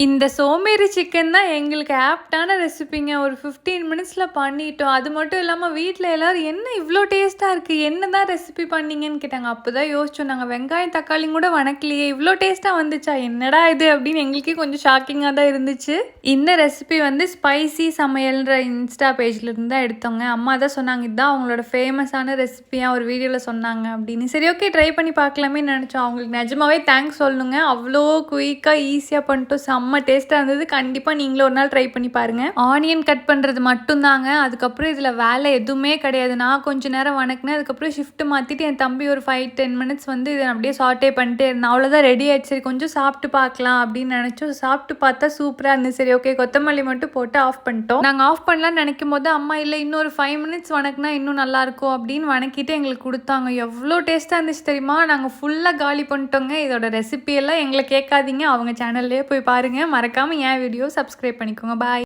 இந்த சோம்பேறி சிக்கன் தான் எங்களுக்கு ஆப்ட்டான ரெசிபிங்க. ஒரு 15 மினிட்ஸில் பண்ணிட்டோம். அது மட்டும் இல்லாமல் வீட்டில் எல்லோரும் என்ன இவ்வளோ டேஸ்ட்டாக இருக்குது, என்ன தான் ரெசிபி பண்ணீங்கன்னு கேட்டாங்க. அப்போ தான் யோசிச்சோம், நாங்கள் வெங்காயம் தக்காளியும் கூட வணக்கலையே, இவ்வளோ டேஸ்ட்டாக வந்துச்சா, என்னடா இது அப்படின்னு எங்களுக்கே கொஞ்சம் ஷாக்கிங்காக தான் இருந்துச்சு. இந்த ரெசிபி வந்து ஸ்பைசி சமையல்ன்ற இன்ஸ்டா பேஜ்லேருந்து தான் எடுத்தோங்க. அம்மா தான் சொன்னாங்க, இதுதான் அவங்களோட ஃபேமஸான ரெசிபியாக ஒரு வீடியோவில் சொன்னாங்க அப்படின்னு. சரி, ஓகே, ட்ரை பண்ணி பார்க்கலாமே நினச்சோம். அவங்களுக்கு நிஜமாவே தேங்க்ஸ் சொல்லணுங்க. அவ்வளோ குயிக்காக ஈஸியாக பண்ணிட்டோம். செம்ம டேஸ்ட்டாக இருந்தது. கண்டிப்பாக நீங்களும் ஒரு நாள் ட்ரை பண்ணி பாருங்கள். ஆனியன் கட் பண்ணுறது மட்டும்தாங்க. அதுக்கப்புறம் இதில் வேலை எதுவுமே கிடையாது. நான் கொஞ்சம் நேரம் வணக்கினேன். அதுக்கப்புறம் ஷிஃப்ட் மாற்றிட்டு என் தம்பி ஒரு 5-10 மினிட்ஸ் வந்து இதை அப்படியே சாட்டே பண்ணிட்டே இருந்தேன். அவ்வளோதான், ரெடி ஆகிடுச்சு. சரி, கொஞ்சம் சாப்பிட்டு பார்க்கலாம் அப்படின்னு நினச்சோம். சாப்பிட்டு பார்த்தா சூப்பராக இருந்துச்சு. சரி, ஓகே, கொத்தமல்லி மட்டும் போட்டு ஆஃப் பண்ணிட்டோம். நாங்கள் ஆஃப் பண்ணலான்னு நினைக்கும் போது அம்மா இல்லை, இன்னொரு 5 மினிட்ஸ் வணக்கினா இன்னும் நல்லாயிருக்கும் அப்படின்னு வணக்கிட்டு எங்களுக்கு கொடுத்தாங்க. எவ்வளோ டேஸ்ட்டாக இருந்துச்சு தெரியுமா? நாங்கள் ஃபுல்லாக காலி பண்ணிட்டோங்க. இதோட ரெசிபியெல்லாம் எங்களை கேட்காதீங்க, அவங்க சேனல்லே போய் பாருங்கள். மறக்காமல் என் வீடியோ சப்ஸ்கிரைப் பண்ணிக்கோங்க. பாய்.